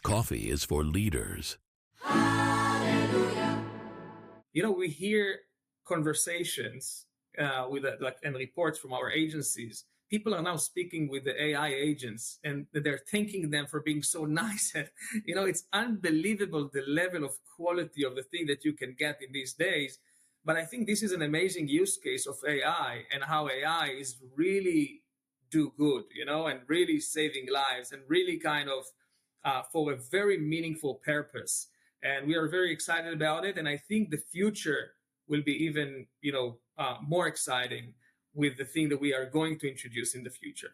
Coffee is for leaders. We hear conversations and reports from our agencies. People are now speaking with the AI agents, and they're thanking them for being so nice. And it's unbelievable the level of quality of the thing that you can get in these days. But I think this is an amazing use case of AI and how AI is really do good, and really saving lives and really kind of for a very meaningful purpose. And we are very excited about it. And I think the future will be even, more exciting with the thing that we are going to introduce in the future.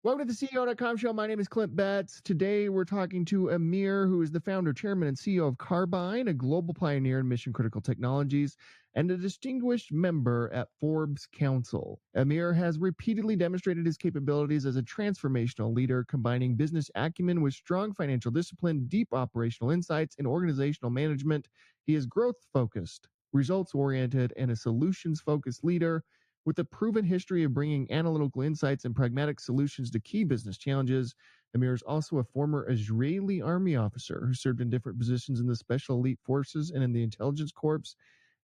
Welcome to the CEO.com show. My name is Clint Betts. Today we're talking to Amir, who is the founder, chairman, and CEO of Carbyne, a global pioneer in mission-critical technologies and a distinguished member at Forbes Council. Amir has repeatedly demonstrated his capabilities as a transformational leader, combining business acumen with strong financial discipline, deep operational insights, and organizational management. He is growth-focused, results-oriented, and a solutions-focused leader with a proven history of bringing analytical insights and pragmatic solutions to key business challenges. Amir is also a former Israeli army officer who served in different positions in the Special Elite Forces and in the Intelligence Corps,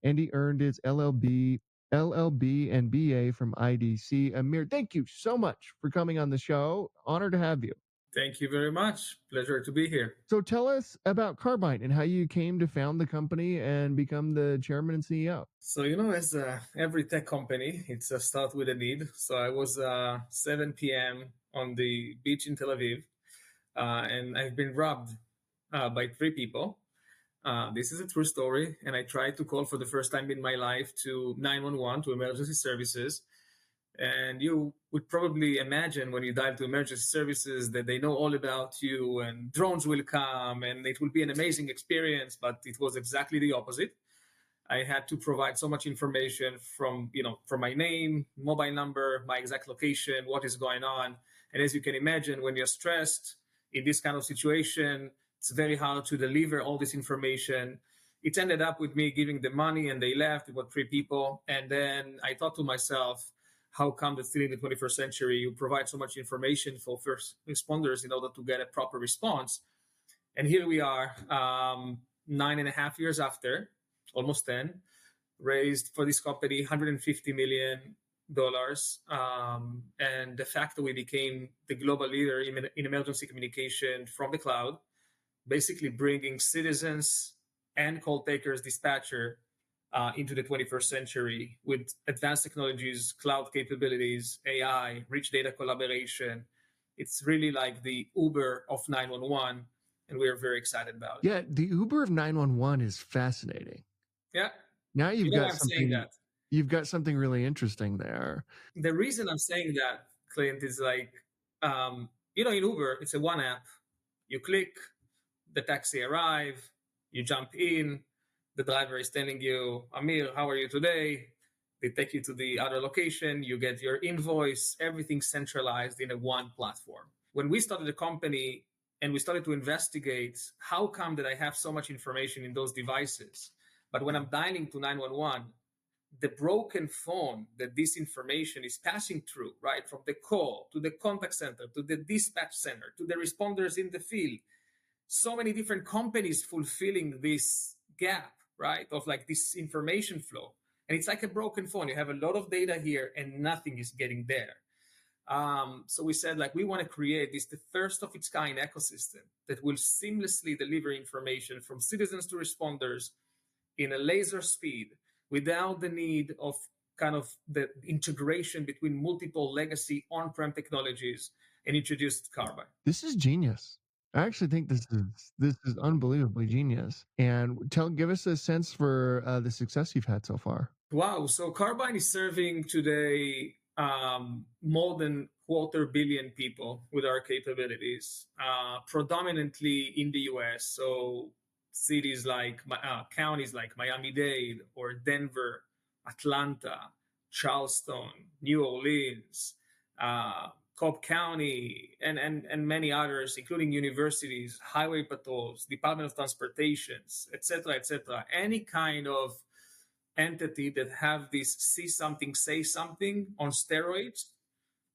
and he earned his LLB, and BA from IDC. Amir, thank you so much for coming on the show. Honored to have you. Thank you very much. Pleasure to be here. So tell us about Carbyne and how you came to found the company and become the chairman and CEO. So, as every tech company, it's a start with a need. So I was 7 p.m. on the beach in Tel Aviv, and I've been robbed by 3 people. This is a true story. And I tried to call for the first time in my life to 911, to emergency services. And you would probably imagine when you dial to emergency services that they know all about you and drones will come and it will be an amazing experience, but it was exactly the opposite. I had to provide so much information from my name, mobile number, my exact location, what is going on. And as you can imagine, when you're stressed in this kind of situation, it's very hard to deliver all this information. It ended up with me giving the money and they left. It was 3 people. And then I thought to myself, how come that still in the 21st century, you provide so much information for first responders in order to get a proper response? And here we are, 9.5 years after, almost 10, raised for this company $150 million. And the fact that we became the global leader in emergency communication from the cloud, basically bringing citizens and call takers, dispatcher, into the 21st century with advanced technologies, cloud capabilities, AI, rich data collaboration. It's really like the Uber of 911, and we are very excited about it. Yeah, the Uber of 911 is fascinating. Yeah. Now you've got something really interesting there. The reason I'm saying that, Clint, is like, in Uber, it's a one app. You click, the taxi arrive, you jump in, the driver is telling you, Amir, how are you today? They take you to the other location, you get your invoice, everything centralized in a one platform. When we started the company and we started to investigate how come that I have so much information in those devices, but when I'm dialing to 911, the broken phone that this information is passing through, right, from the call to the contact center, to the dispatch center, to the responders in the field, so many different companies fulfilling this gap, right, of like this information flow. And it's like a broken phone. You have a lot of data here and nothing is getting there. So we said, like, we want to create the first of its kind ecosystem that will seamlessly deliver information from citizens to responders in a laser speed without the need of kind of the integration between multiple legacy on-prem technologies, and introduced Carbyne. This is genius. I actually think this is unbelievably genius. And give us a sense for the success you've had so far. Wow. So Carbyne is serving today more than 250 million people with our capabilities, predominantly in the US. So cities like counties like Miami-Dade or Denver, Atlanta, Charleston, New Orleans, Cobb County, and many others, including universities, highway patrols, Department of Transportation, et cetera, et cetera. Any kind of entity that have this see something, say something on steroids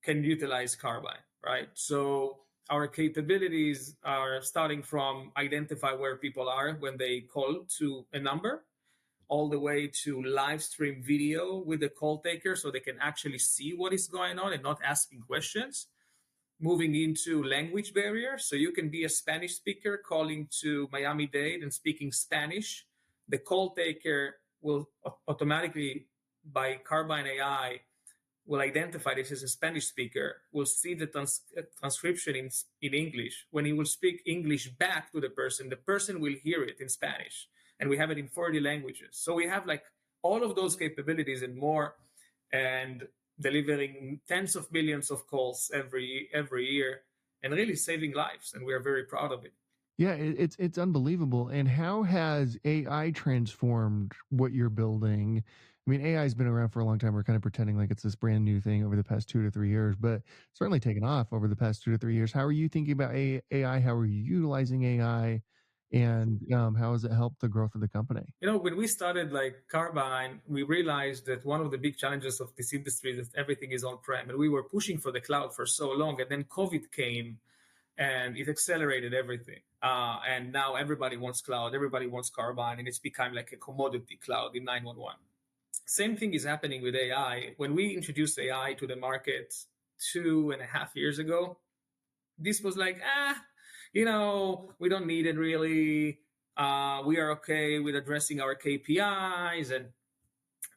can utilize Carbyne, right? So our capabilities are starting from identify where people are when they call to a number, all the way to live stream video with the call taker so they can actually see what is going on and not asking questions. Moving into language barriers, so you can be a Spanish speaker calling to Miami-Dade and speaking Spanish. The call taker will automatically, by Carbyne AI, will identify this as a Spanish speaker, will see the transcription in English. When he will speak English back to the person will hear it in Spanish. And we have it in 40 languages. So we have like all of those capabilities and more, and delivering tens of millions of calls every year and really saving lives. And we are very proud of it. Yeah, it's unbelievable. And how has AI transformed what you're building? I mean, AI has been around for a long time. We're kind of pretending like it's this brand new thing over the past 2 to 3 years, but certainly taken off over the past 2 to 3 years. How are you thinking about AI? How are you utilizing AI? And how has it helped the growth of the company? You know, when we started like Carbyne, we realized that one of the big challenges of this industry is that everything is on-prem, and we were pushing for the cloud for so long, and then COVID came and it accelerated everything. And now everybody wants cloud, everybody wants Carbyne, and it's become like a commodity cloud in 911. Same thing is happening with AI. When we introduced AI to the market 2.5 years ago, this was like, we don't need it really. We are okay with addressing our KPIs.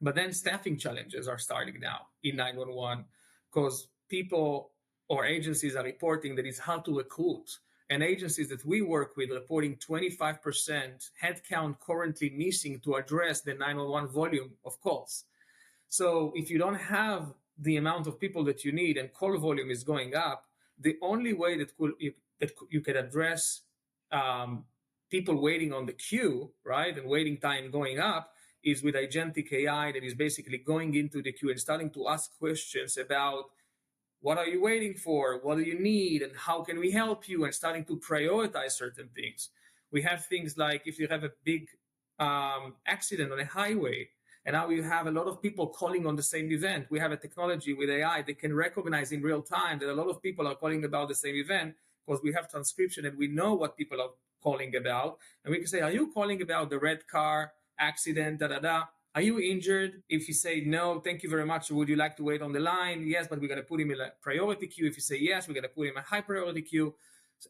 But then staffing challenges are starting now in 911 because people or agencies are reporting that it's hard to recruit. And agencies that we work with reporting 25% headcount currently missing to address the 911 volume of calls. So if you don't have the amount of people that you need and call volume is going up, the only way that you can address people waiting on the queue, right, and waiting time going up is with agentic AI that is basically going into the queue and starting to ask questions about what are you waiting for, what do you need, and how can we help you, and starting to prioritize certain things. We have things like if you have a big accident on a highway, and now you have a lot of people calling on the same event. We have a technology with AI that can recognize in real time that a lot of people are calling about the same event because we have transcription and we know what people are calling about. And we can say, are you calling about the red car accident, Are you injured? If you say no, thank you very much. Would you like to wait on the line? Yes, but we're going to put him in a priority queue. If you say yes, we're going to put him in a high priority queue,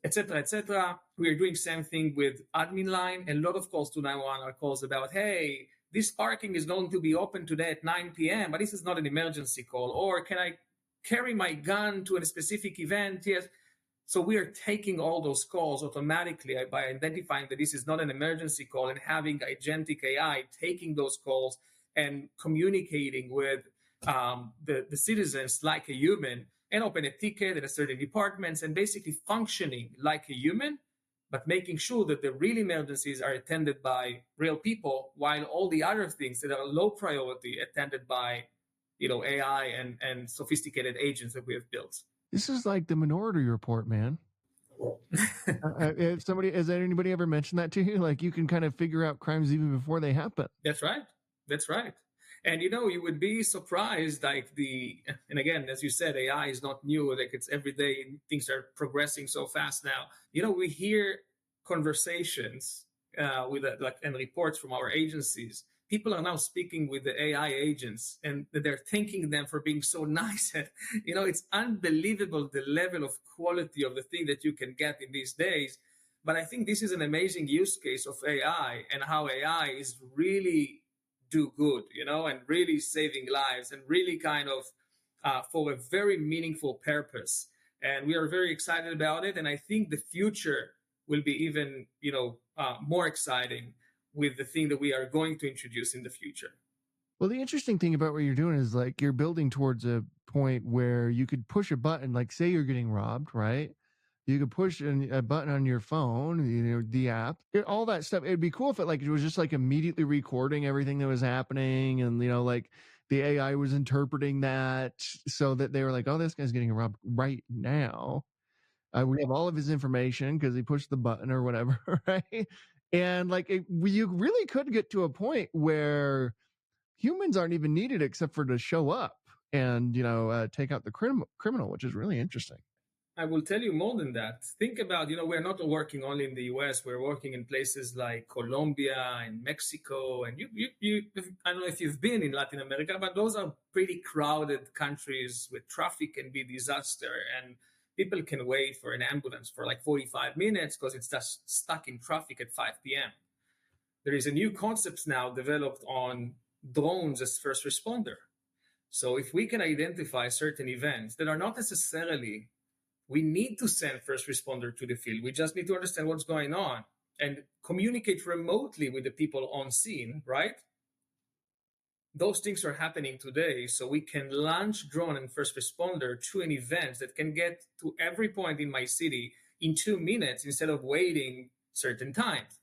etc., etc. We are doing same thing with admin line. And a lot of calls to 911 are calls about, hey, this parking is going to be open today at 9 p.m., but this is not an emergency call. Or can I carry my gun to a specific event? Yes. So we are taking all those calls automatically by identifying that this is not an emergency call and having agentic AI taking those calls and communicating with the citizens like a human and open a ticket at a certain departments and basically functioning like a human, but making sure that the real emergencies are attended by real people while all the other things that are low priority attended by AI and sophisticated agents that we have built. This is like the Minority Report, man. Has anybody ever mentioned that to you? Like you can kind of figure out crimes even before they happen. That's right. And you would be surprised, and again, as you said, AI is not new. Like it's every day, things are progressing so fast now. We hear conversations and reports from our agencies. People are now speaking with the AI agents and they're thanking them for being so nice. And, it's unbelievable the level of quality of the thing that you can get in these days. But I think this is an amazing use case of AI and how AI is really do good, and really saving lives and really kind of for a very meaningful purpose. And we are very excited about it. And I think the future will be even, more exciting with the thing that we are going to introduce in the future. Well, the interesting thing about what you're doing is like you're building towards a point where you could push a button, like say you're getting robbed, right? You could push a button on your phone, the app, all that stuff. It'd be cool if it was just like immediately recording everything that was happening, and like the AI was interpreting that so that they were like, "Oh, this guy's getting robbed right now." We have all of his information because he pushed the button or whatever, right? And you really could get to a point where humans aren't even needed except for to show up and take out the criminal, which is really interesting. I will tell you more than that. Think about, we're not working only in the US. We're working in places like Colombia and Mexico. And I don't know if you've been in Latin America, but those are pretty crowded countries where traffic can be disaster. And people can wait for an ambulance for like 45 minutes because it's just stuck in traffic at 5 p.m. There is a new concept now developed on drones as first responder. So if we can identify certain events that are not necessarily we need to send first responder to the field. We just need to understand what's going on and communicate remotely with the people on scene, right? Those things are happening today, so we can launch drone and first responder to an event that can get to every point in my city in 2 minutes instead of waiting certain times.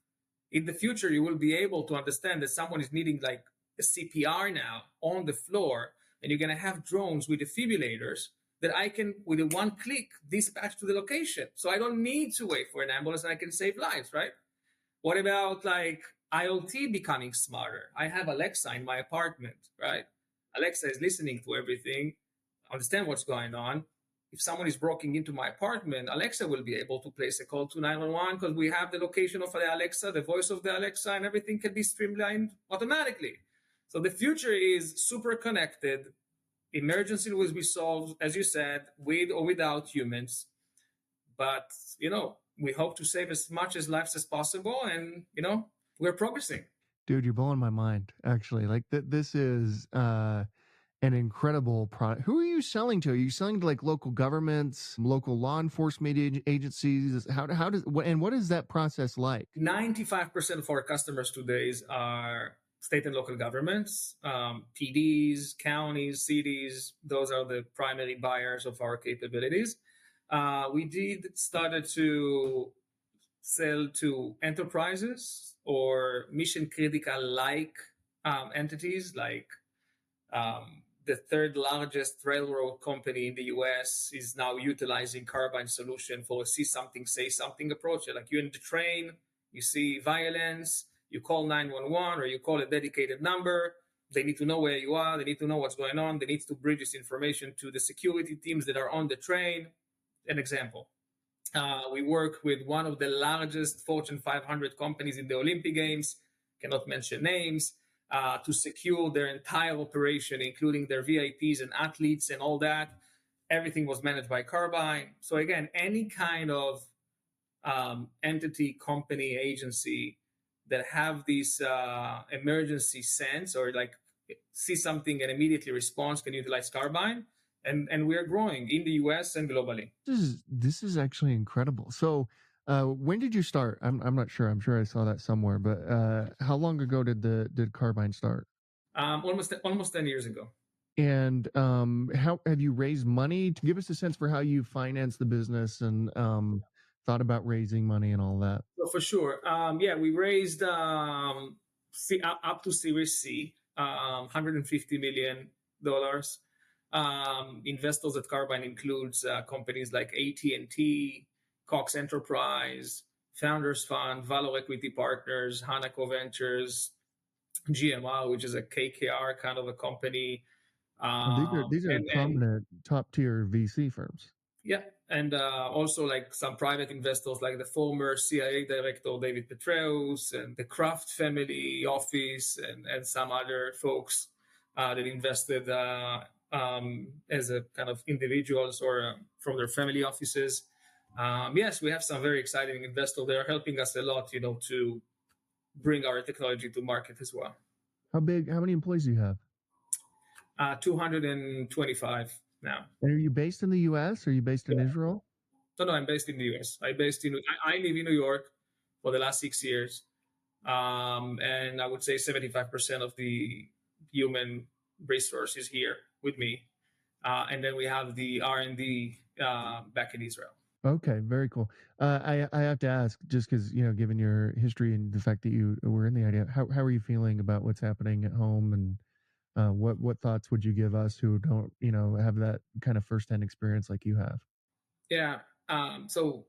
In the future, you will be able to understand that someone is needing like a CPR now on the floor, and you're going to have drones with defibrillators that I can, with a one click, dispatch to the location. So I don't need to wait for an ambulance and I can save lives, right? What about like IoT becoming smarter? I have Alexa in my apartment, right? Alexa is listening to everything, understand what's going on. If someone is breaking into my apartment, Alexa will be able to place a call to 911 because we have the location of the Alexa, the voice of the Alexa, and everything can be streamlined automatically. So the future is super connected. Emergency will be solved, as you said, with or without humans. But, we hope to save as much as lives as possible. And, we're progressing. Dude, you're blowing my mind, actually. Like, this is an incredible product. Who are you selling to? Are you selling to like local governments, local law enforcement agencies? What is that process like? 95% of our customers today are state and local governments, PDs, counties, cities. Those are the primary buyers of our capabilities. We did started to sell to enterprises or mission critical like entities, like the third largest railroad company in the US is now utilizing Carbyne solution for a see something, say something approach. Like you're in the train, you see violence, you call 911 or you call a dedicated number. They need to know where you are. They need to know what's going on. They need to bridge this information to the security teams that are on the train. An example. We work with one of the largest Fortune 500 companies in the Olympic Games, cannot mention names, to secure their entire operation, including their VIPs and athletes and all that. Everything was managed by Carbyne. So again, any kind of entity, company, agency that have this emergency sense or like see something and immediately response can utilize Carbyne. And we're growing in the US and globally. This is actually incredible. So when did you start? I'm not sure. I'm sure I saw that somewhere, but how long ago did Carbyne start? Almost 10 years ago. And how have you raised money? To give us a sense for how you financed the business and thought about raising money and all that. So for sure. We raised up to Series C, $150 million. Investors at Carbyne includes companies like AT&T, Cox Enterprise, Founders Fund, Valor Equity Partners, Hanaco Ventures, GMR, which is a KKR kind of a company. These are prominent top tier VC firms. Yeah, and also like some private investors like the former CIA director David Petraeus and the Kraft family office and some other folks that invested as a kind of individuals or from their family offices. Yes, we have some very exciting investors. They are helping us a lot, to bring our technology to market as well. How many employees do you have? 225 now. And are you based in the US? Or are you based in Israel? No, I'm based in the US. I live in New York for the last 6 years. And I would say 75% of the human resource is here with me. And then we have the R&D back in Israel. Okay, very cool. I have to ask, just because, given your history and the fact that you were in the idea, how are you feeling about what's happening at home, and what thoughts would you give us who don't, have that kind of firsthand experience like you have? Yeah. So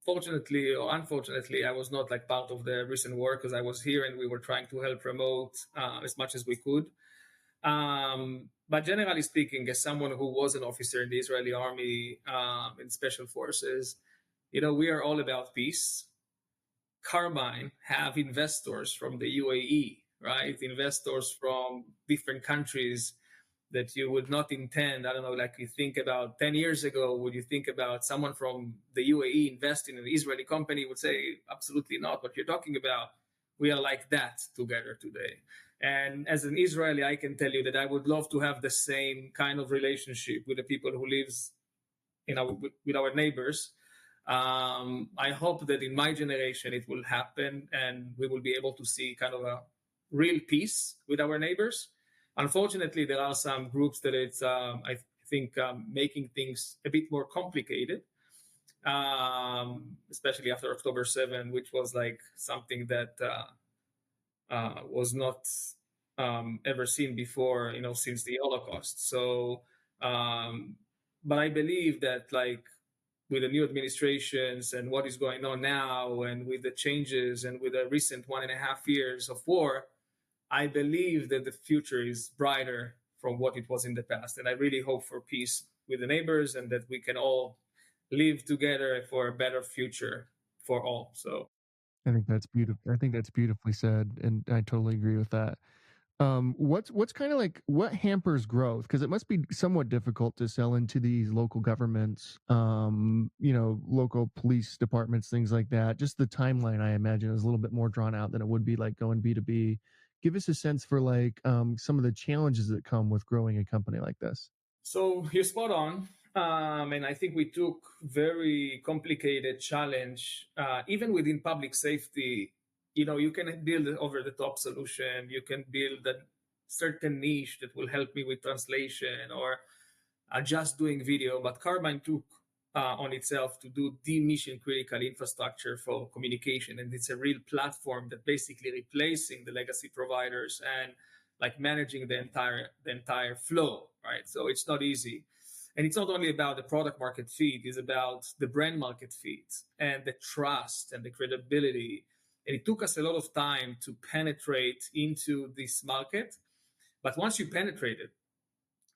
fortunately or unfortunately, I was not like part of the recent war because I was here and we were trying to help remote as much as we could. But generally speaking, as someone who was an officer in the Israeli army in special forces, we are all about peace. Carbyne have investors from the UAE, right? Investors from different countries that you would not intend. I don't know, like you think about 10 years ago, would you think about someone from the UAE investing in an Israeli company? Would say, absolutely not what you're talking about. We are like that together today. And as an Israeli, I can tell you that I would love to have the same kind of relationship with the people who lives with our neighbors. I hope that in my generation it will happen and we will be able to see kind of a real peace with our neighbors. Unfortunately, there are some groups that it's, I think, making things a bit more complicated, especially after October 7, which was like something that was not ever seen before, since the Holocaust. So, but I believe that like with the new administrations and what is going on now and with the changes and with the recent 1.5 years of war, I believe that the future is brighter from what it was in the past. And I really hope for peace with the neighbors and that we can all live together for a better future for all. So I think that's beautiful. I think that's beautifully said, and I totally agree with that. What's kind of like what hampers growth? Because it must be somewhat difficult to sell into these local governments, local police departments, things like that. Just the timeline, I imagine, is a little bit more drawn out than it would be like going B2B. Give us a sense for like some of the challenges that come with growing a company like this. So you're spot on. And I think we took very complicated challenge, even within public safety. You can build an over-the-top solution. You can build a certain niche that will help me with translation or just doing video. But Carbyne took on itself to do the mission-critical infrastructure for communication, and it's a real platform that basically replacing the legacy providers and like managing the entire flow, right? So it's not easy. And it's not only about the product market fit, it's about the brand market fit and the trust and the credibility. And it took us a lot of time to penetrate into this market. But once you penetrate it,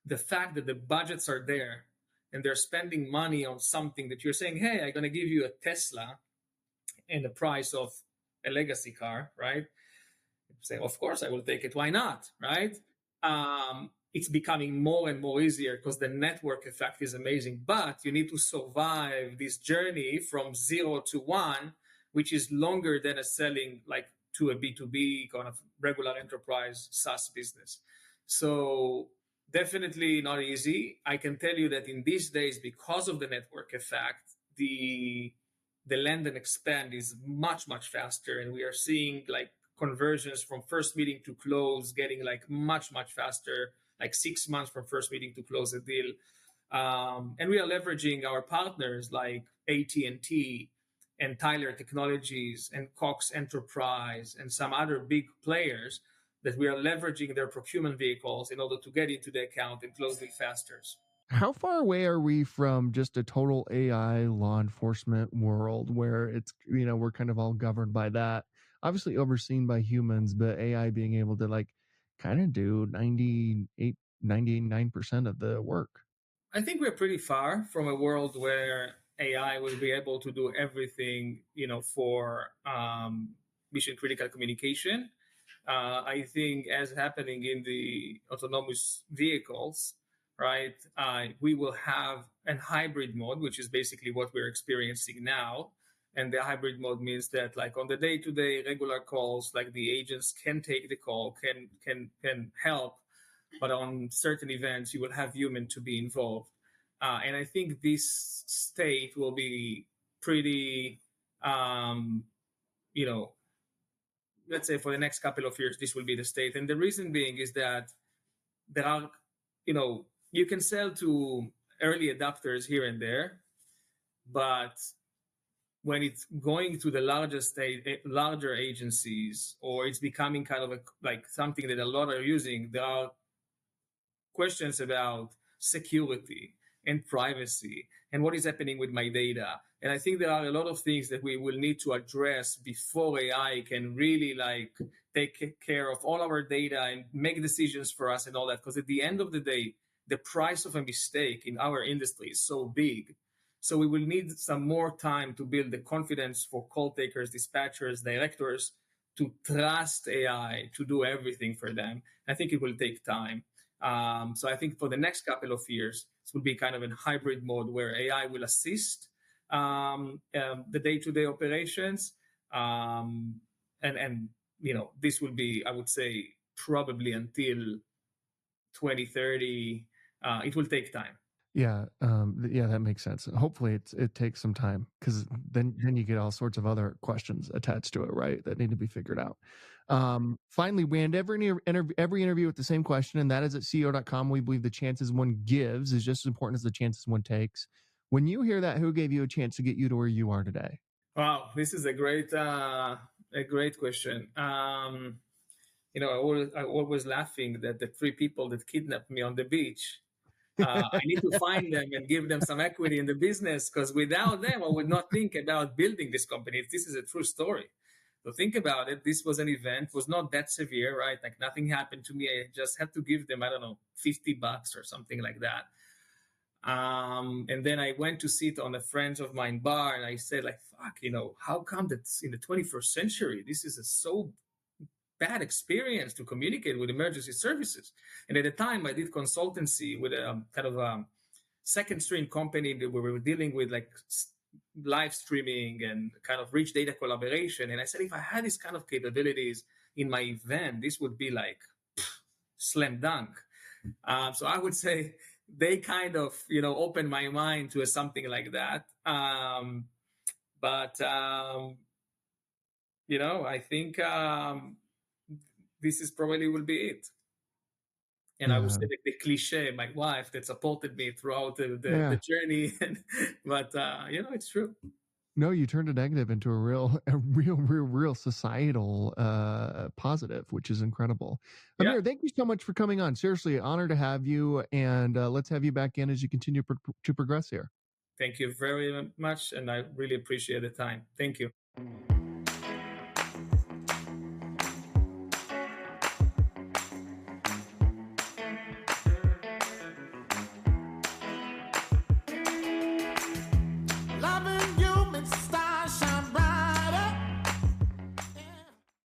the fact that the budgets are there and they're spending money on something that you're saying, hey, I'm going to give you a Tesla and the price of a legacy car, right? Say, of course, I will take it. Why not, right? It's becoming more and more easier because the network effect is amazing. But you need to survive this journey from 0 to 1, which is longer than a selling like to a B2B kind of regular enterprise SaaS business. So definitely not easy. I can tell you that in these days, because of the network effect, the land and expand is much, much faster. And we are seeing like conversions from first meeting to close getting like much, much faster, like 6 months from first meeting to close a deal. And we are leveraging our partners like AT&T and Tyler Technologies and Cox Enterprise and some other big players that we are leveraging their procurement vehicles in order to get into the account and close deal faster. How far away are we from just a total AI law enforcement world where it's, we're kind of all governed by that, obviously overseen by humans, but AI being able to like kind of do 99% of the work? I think we're pretty far from a world where AI will be able to do everything, for mission critical communication. I think as happening in the autonomous vehicles, right, we will have a hybrid mode, which is basically what we're experiencing now. And the hybrid mode means that like on the day-to-day regular calls, like the agents can take the call, can help, but on certain events, you will have human to be involved. And I think this state will be pretty, let's say for the next couple of years, this will be the state. And the reason being is that there are, you can sell to early adopters here and there, but when it's going to the larger agencies, or it's becoming kind of like something that a lot are using, there are questions about security. and privacy and what is happening with my data. And I think there are a lot of things that we will need to address before AI can really like take care of all our data and make decisions for us and all that. Because at the end of the day, the price of a mistake in our industry is so big. So we will need some more time to build the confidence for call takers, dispatchers, directors to trust AI to do everything for them. I think it will take time. So I think for the next couple of years, it will be kind of in hybrid mode where AI will assist the day-to-day operations, and this will be, I would say, probably until 2030. It will take time. Yeah, that makes sense. Hopefully, it takes some time, because then you get all sorts of other questions attached to it, right? That need to be figured out. Finally, we end every interview with the same question, and that is at CEO.com. We believe the chances one gives is just as important as the chances one takes. When you hear that, who gave you a chance to get you to where you are today? Wow, this is a great question. I always laughing that the 3 people that kidnapped me on the beach, I need to find them and give them some equity in the business, because without them, I would not think about building this company. This is a true story. So think about it. This was an event, was not that severe, right? Like nothing happened to me. I just had to give them, I don't know, $50 or something like that. And then I went to sit on a friend of mine bar, and I said, like, fuck, how come that in the 21st century, this is a so bad experience to communicate with emergency services. And at the time, I did consultancy with a kind of a second stream company that we were dealing with like live streaming and kind of rich data collaboration. And I said, if I had these kind of capabilities in my event, this would be like slam dunk. So I would say they kind of, opened my mind to something like that. But I think this is probably will be it. And I would say the cliche, my wife that supported me throughout the journey, but it's true. No, you turned a negative into a real societal positive, which is incredible. Yeah. Amir, thank you so much for coming on. Seriously, honor to have you, and let's have you back in as you continue to progress here. Thank you very much, and I really appreciate the time. Thank you.